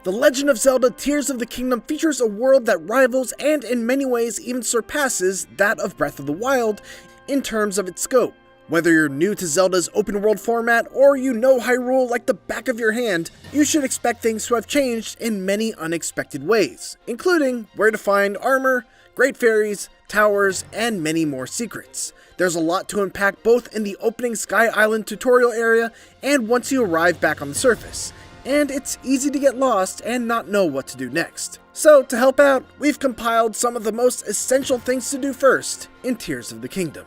The Legend of Zelda Tears of the Kingdom features a world that rivals and in many ways even surpasses that of Breath of the Wild in terms of its scope. Whether you're new to Zelda's open world format or you know Hyrule like the back of your hand, you should expect things to have changed in many unexpected ways, including where to find armor, great fairies, towers, and many more secrets. There's a lot to unpack both in the opening Sky Island tutorial area and once you arrive back on the surface, and it's easy to get lost and not know what to do next. So to help out, we've compiled some of the most essential things to do first in Tears of the Kingdom.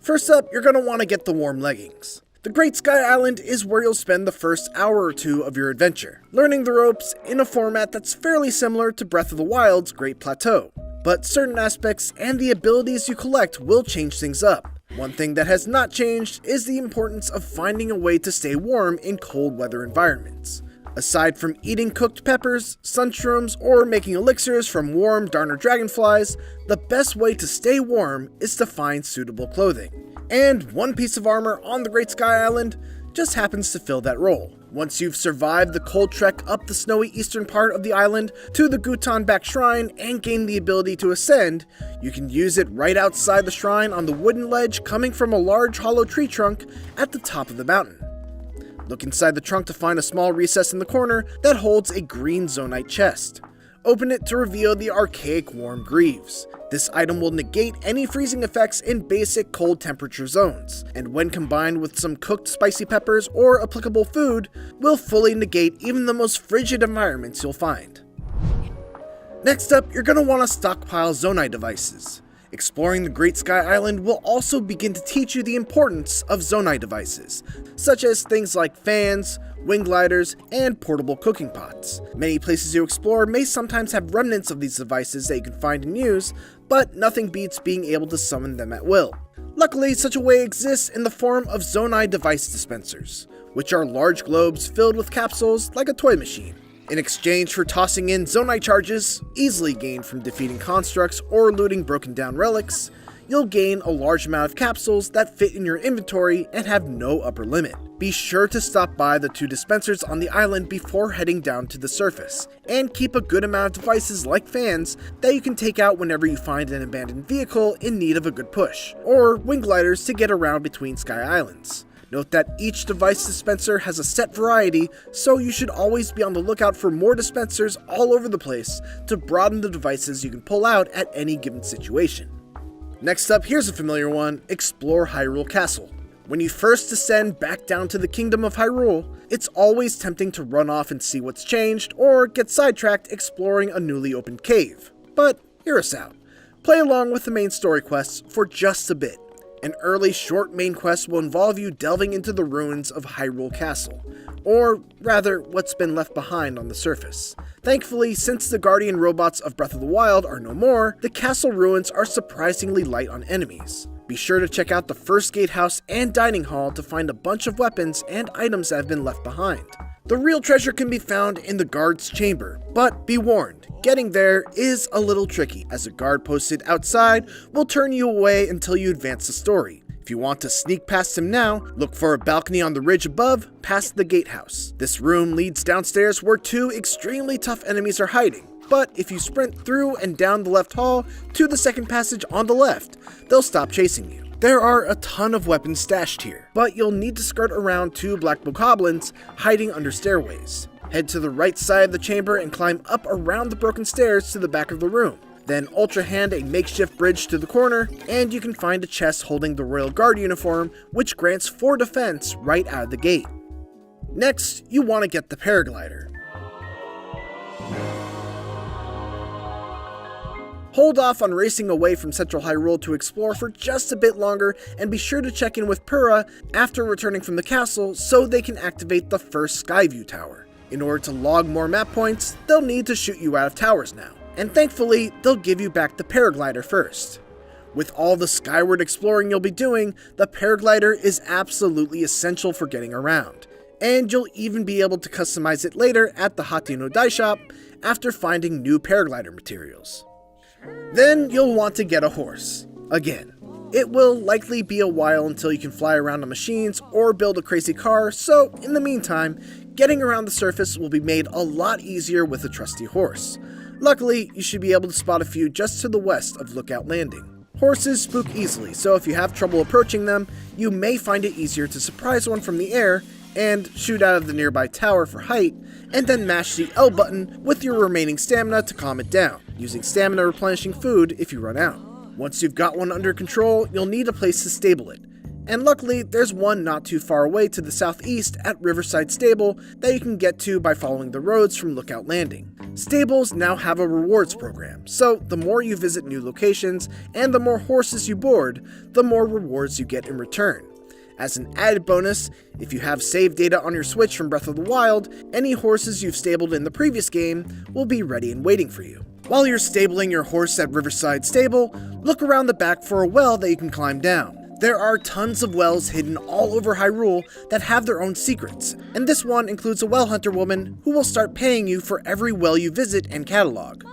First up, you're going to want to get the warm leggings. The Great Sky Island is where you'll spend the first hour or two of your adventure, learning the ropes in a format that's fairly similar to Breath of the Wild's Great Plateau. But certain aspects and the abilities you collect will change things up. One thing that has not changed is the importance of finding a way to stay warm in cold weather environments. Aside from eating cooked peppers, sunshrooms, or making elixirs from warm Darner dragonflies, the best way to stay warm is to find suitable clothing. And one piece of armor on the Great Sky Island just happens to fill that role. Once you've survived the cold trek up the snowy eastern part of the island to the Gutan-backed shrine and gained the ability to ascend, you can use it right outside the shrine on the wooden ledge coming from a large hollow tree trunk at the top of the mountain. Look inside the trunk to find a small recess in the corner that holds a green Zonite chest. Open it to reveal the archaic warm greaves. This item will negate any freezing effects in basic cold temperature zones, and when combined with some cooked spicy peppers or applicable food, will fully negate even the most frigid environments you'll find. Next up, you're going to want to stockpile Zonite devices. Exploring the Great Sky Island will also begin to teach you the importance of Zonite devices, such as things like fans, wing gliders, and portable cooking pots. Many places you explore may sometimes have remnants of these devices that you can find and use, but nothing beats being able to summon them at will. Luckily, such a way exists in the form of Zonite device dispensers, which are large globes filled with capsules like a toy machine. In exchange for tossing in Zonite charges, easily gained from defeating constructs or looting broken down relics, you'll gain a large amount of capsules that fit in your inventory and have no upper limit. Be sure to stop by the 2 dispensers on the island before heading down to the surface, and keep a good amount of devices like fans that you can take out whenever you find an abandoned vehicle in need of a good push, or wing gliders to get around between Sky Islands. Note that each device dispenser has a set variety, so you should always be on the lookout for more dispensers all over the place to broaden the devices you can pull out at any given situation. Next up, here's a familiar one: explore Hyrule Castle. When you first descend back down to the Kingdom of Hyrule, it's always tempting to run off and see what's changed, or get sidetracked exploring a newly opened cave. But hear us out. Play along with the main story quests for just a bit. An early short main quest will involve you delving into the ruins of Hyrule Castle, or rather, what's been left behind on the surface. Thankfully, since the guardian robots of Breath of the Wild are no more, the castle ruins are surprisingly light on enemies. Be sure to check out the first gatehouse and dining hall to find a bunch of weapons and items that have been left behind. The real treasure can be found in the guard's chamber, but be warned, getting there is a little tricky, as a guard posted outside will turn you away until you advance the story. If you want to sneak past him now, look for a balcony on the ridge above, past the gatehouse. This room leads downstairs where 2 extremely tough enemies are hiding, but if you sprint through and down the left hall to the second passage on the left, they'll stop chasing you. There are a ton of weapons stashed here, but you'll need to skirt around 2 black bokoblins hiding under stairways. Head to the right side of the chamber and climb up around the broken stairs to the back of the room. Then Ultra Hand a makeshift bridge to the corner, and you can find a chest holding the Royal Guard uniform, which grants 4 defense right out of the gate. Next, you want to get the paraglider. Hold off on racing away from Central Hyrule to explore for just a bit longer, and be sure to check in with Pura after returning from the castle so they can activate the first Skyview Tower. In order to log more map points, they'll need to shoot you out of towers now, and thankfully, they'll give you back the paraglider first. With all the skyward exploring you'll be doing, the paraglider is absolutely essential for getting around, and you'll even be able to customize it later at the Hateno Dye Shop after finding new paraglider materials. Then you'll want to get a horse, again. It will likely be a while until you can fly around on machines or build a crazy car, so in the meantime, getting around the surface will be made a lot easier with a trusty horse. Luckily, you should be able to spot a few just to the west of Lookout Landing. Horses spook easily, so if you have trouble approaching them, you may find it easier to surprise one from the air and shoot out of the nearby tower for height, and then mash the L button with your remaining stamina to calm it down, using stamina replenishing food if you run out. Once you've got one under control, you'll need a place to stable it. And luckily, there's one not too far away to the southeast at Riverside Stable that you can get to by following the roads from Lookout Landing. Stables now have a rewards program, so the more you visit new locations and the more horses you board, the more rewards you get in return. As an added bonus, if you have save data on your Switch from Breath of the Wild, any horses you've stabled in the previous game will be ready and waiting for you. While you're stabling your horse at Riverside Stable, look around the back for a well that you can climb down. There are tons of wells hidden all over Hyrule that have their own secrets, and this one includes a well hunter woman who will start paying you for every well you visit and catalog.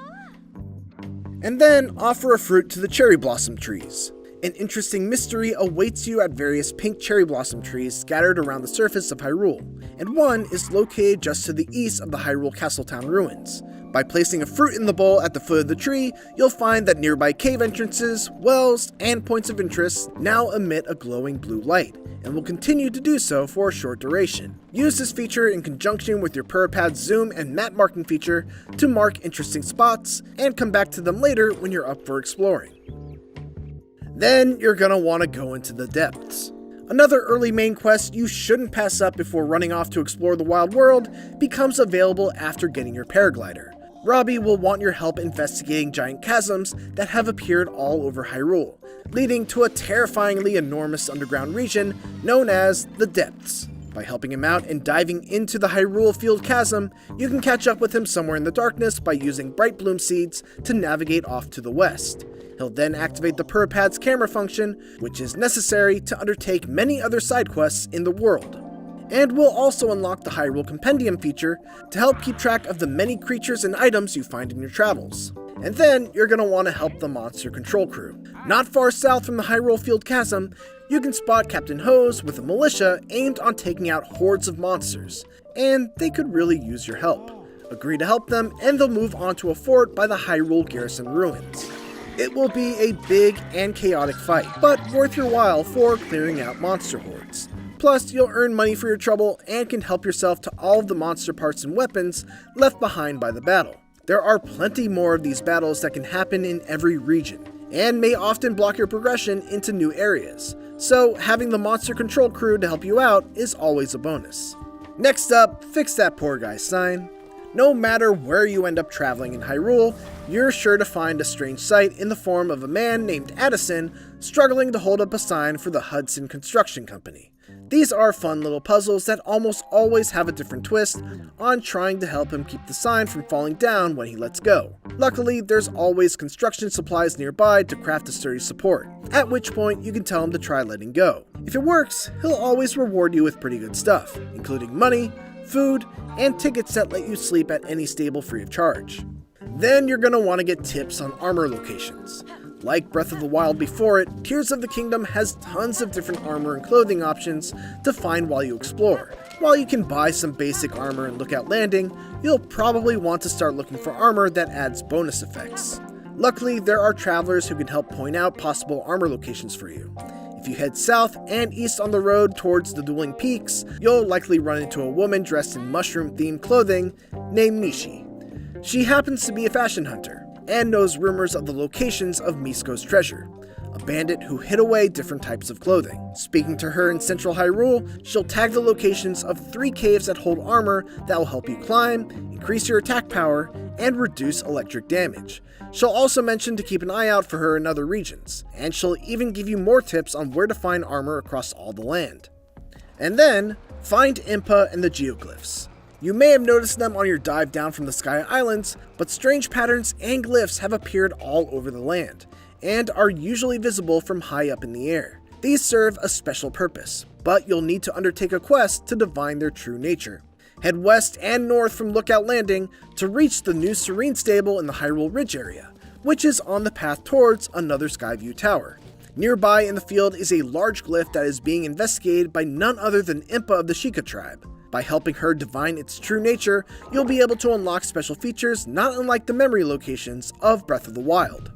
And then offer a fruit to the cherry blossom trees. An interesting mystery awaits you at various pink cherry blossom trees scattered around the surface of Hyrule, and one is located just to the east of the Hyrule Castletown ruins. By placing a fruit in the bowl at the foot of the tree, you'll find that nearby cave entrances, wells, and points of interest now emit a glowing blue light, and will continue to do so for a short duration. Use this feature in conjunction with your Purrpad's zoom and map marking feature to mark interesting spots, and come back to them later when you're up for exploring. Then you're gonna want to go into the depths. Another early main quest you shouldn't pass up before running off to explore the wild world becomes available after getting your paraglider. Robbie will want your help investigating giant chasms that have appeared all over Hyrule, leading to a terrifyingly enormous underground region known as the Depths. By helping him out and diving into the Hyrule Field Chasm, you can catch up with him somewhere in the darkness by using Bright Bloom Seeds to navigate off to the west. He'll then activate the Purrpad's camera function, which is necessary to undertake many other side quests in the world. And we'll also unlock the Hyrule Compendium feature to help keep track of the many creatures and items you find in your travels. And then you're going to want to help the Monster Control Crew. Not far south from the Hyrule Field Chasm, you can spot Captain Hose with a militia aimed on taking out hordes of monsters, and they could really use your help. Agree to help them, and they'll move on to a fort by the Hyrule Garrison ruins. It will be a big and chaotic fight, but worth your while for clearing out monster hordes. Plus, you'll earn money for your trouble and can help yourself to all of the monster parts and weapons left behind by the battle. There are plenty more of these battles that can happen in every region, and may often block your progression into new areas, so having the Monster Control Crew to help you out is always a bonus. Next up, fix that poor guy's sign. No matter where you end up traveling in Hyrule, you're sure to find a strange sight in the form of a man named Addison struggling to hold up a sign for the Hudson Construction Company. These are fun little puzzles that almost always have a different twist on trying to help him keep the sign from falling down when he lets go. Luckily, there's always construction supplies nearby to craft a sturdy support, at which point you can tell him to try letting go. If it works, he'll always reward you with pretty good stuff, including money, food, and tickets that let you sleep at any stable free of charge. Then you're going to want to get tips on armor locations. Like Breath of the Wild before it, Tears of the Kingdom has tons of different armor and clothing options to find while you explore. While you can buy some basic armor in Lookout Landing, you'll probably want to start looking for armor that adds bonus effects. Luckily, there are travelers who can help point out possible armor locations for you. If you head south and east on the road towards the Dueling Peaks, you'll likely run into a woman dressed in mushroom-themed clothing named Mishi. She happens to be a fashion hunter, and knows rumors of the locations of Misko's treasure, a bandit who hid away different types of clothing. Speaking to her in central Hyrule, she'll tag the locations of 3 caves that hold armor that will help you climb, increase your attack power, and reduce electric damage. She'll also mention to keep an eye out for her in other regions, and she'll even give you more tips on where to find armor across all the land. And then, find Impa and the geoglyphs. You may have noticed them on your dive down from the Sky Islands, but strange patterns and glyphs have appeared all over the land, and are usually visible from high up in the air. These serve a special purpose, but you'll need to undertake a quest to divine their true nature. Head west and north from Lookout Landing to reach the new Serene Stable in the Hyrule Ridge area, which is on the path towards another Skyview Tower. Nearby in the field is a large glyph that is being investigated by none other than Impa of the Sheikah tribe. By helping her divine its true nature, you'll be able to unlock special features not unlike the memory locations of Breath of the Wild.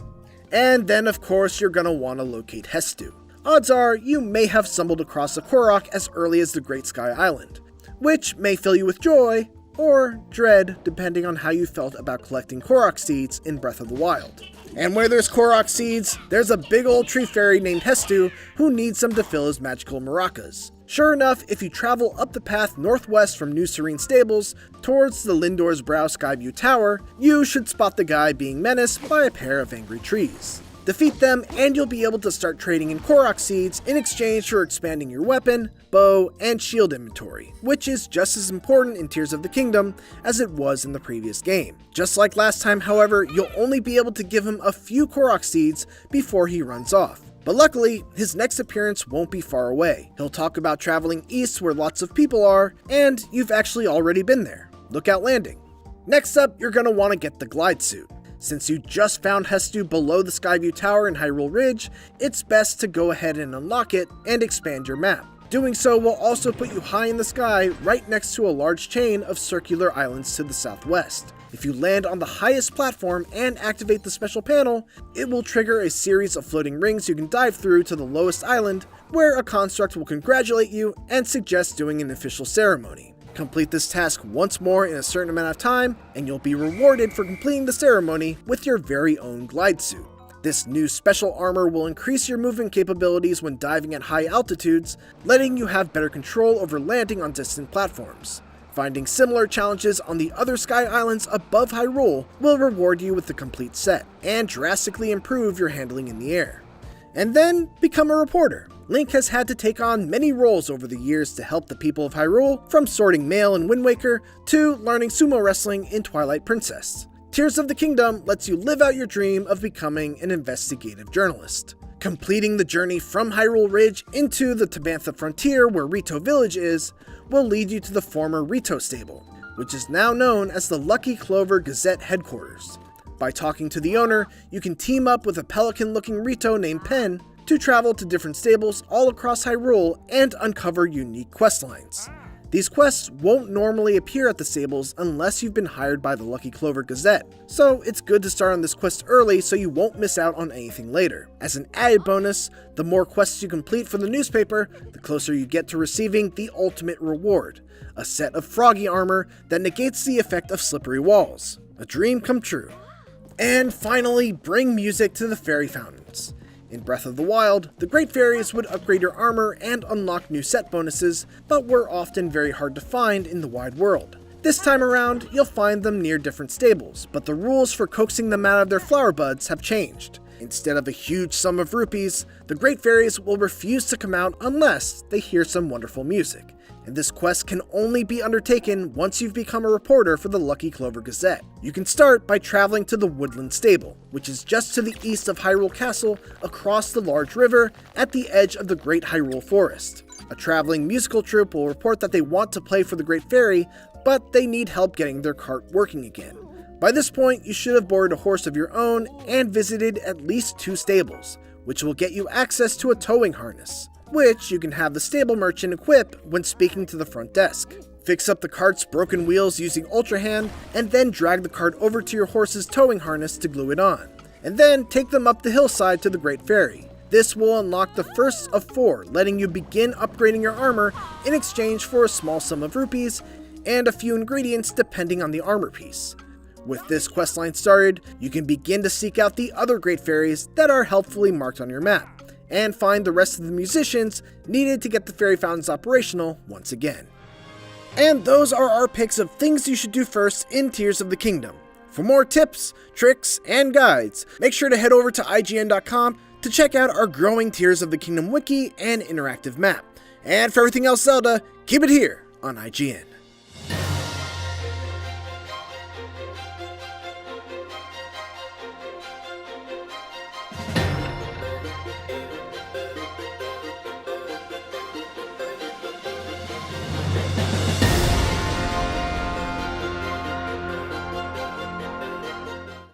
And then of course you're gonna want to locate Hestu. Odds are you may have stumbled across a Korok as early as the Great Sky Island, which may fill you with joy or dread depending on how you felt about collecting Korok seeds in Breath of the Wild. And where there's Korok seeds, there's a big old tree fairy named Hestu who needs some to fill his magical maracas. Sure enough, if you travel up the path northwest from New Serene Stables towards the Lindor's Brow Skyview Tower, you should spot the guy being menaced by a pair of angry trees. Defeat them and you'll be able to start trading in Korok seeds in exchange for expanding your weapon, bow, and shield inventory, which is just as important in Tears of the Kingdom as it was in the previous game. Just like last time, however, you'll only be able to give him a few Korok seeds before he runs off. But luckily, his next appearance won't be far away. He'll talk about traveling east where lots of people are, and you've actually already been there. Lookout Landing. Next up, you're going to want to get the glide suit. Since you just found Hestu below the Skyview Tower in Hyrule Ridge, it's best to go ahead and unlock it and expand your map. Doing so will also put you high in the sky right next to a large chain of circular islands to the southwest. If you land on the highest platform and activate the special panel, it will trigger a series of floating rings you can dive through to the lowest island, where a construct will congratulate you and suggest doing an official ceremony. Complete this task once more in a certain amount of time, and you'll be rewarded for completing the ceremony with your very own glide suit. This new special armor will increase your movement capabilities when diving at high altitudes, letting you have better control over landing on distant platforms. Finding similar challenges on the other sky islands above Hyrule will reward you with the complete set, and drastically improve your handling in the air. And then, become a reporter. Link has had to take on many roles over the years to help the people of Hyrule, from sorting mail in Wind Waker to learning sumo wrestling in Twilight Princess. Tears of the Kingdom lets you live out your dream of becoming an investigative journalist. Completing the journey from Hyrule Ridge into the Tabantha frontier where Rito Village is will lead you to the former Rito stable, which is now known as the Lucky Clover Gazette headquarters. By talking to the owner, you can team up with a pelican-looking Rito named Pen to travel to different stables all across Hyrule and uncover unique questlines. These quests won't normally appear at the stables unless you've been hired by the Lucky Clover Gazette, so it's good to start on this quest early so you won't miss out on anything later. As an added bonus, the more quests you complete for the newspaper, the closer you get to receiving the ultimate reward, a set of froggy armor that negates the effect of slippery walls. A dream come true. And finally, bring music to the fairy fountains. In Breath of the Wild, the Great Fairies would upgrade your armor and unlock new set bonuses, but were often very hard to find in the wide world. This time around, you'll find them near different stables, but the rules for coaxing them out of their flower buds have changed. Instead of a huge sum of rupees, the Great Fairies will refuse to come out unless they hear some wonderful music. And this quest can only be undertaken once you've become a reporter for the Lucky Clover Gazette. You can start by traveling to the Woodland Stable, which is just to the east of Hyrule Castle across the large river at the edge of the Great Hyrule Forest. A traveling musical troupe will report that they want to play for the Great Fairy, but they need help getting their cart working again. By this point, you should have borrowed a horse of your own and visited at least 2 stables, which will get you access to a towing harness, which you can have the stable merchant equip when speaking to the front desk. Fix up the cart's broken wheels using Ultra Hand, and then drag the cart over to your horse's towing harness to glue it on. And then take them up the hillside to the Great Fairy. This will unlock the first of 4, letting you begin upgrading your armor in exchange for a small sum of rupees and a few ingredients depending on the armor piece. With this questline started, you can begin to seek out the other Great Fairies that are helpfully marked on your map, and find the rest of the musicians needed to get the fairy fountains operational once again. And those are our picks of things you should do first in Tears of the Kingdom. For more tips, tricks, and guides, make sure to head over to IGN.com to check out our growing Tears of the Kingdom wiki and interactive map. And for everything else Zelda, keep it here on IGN.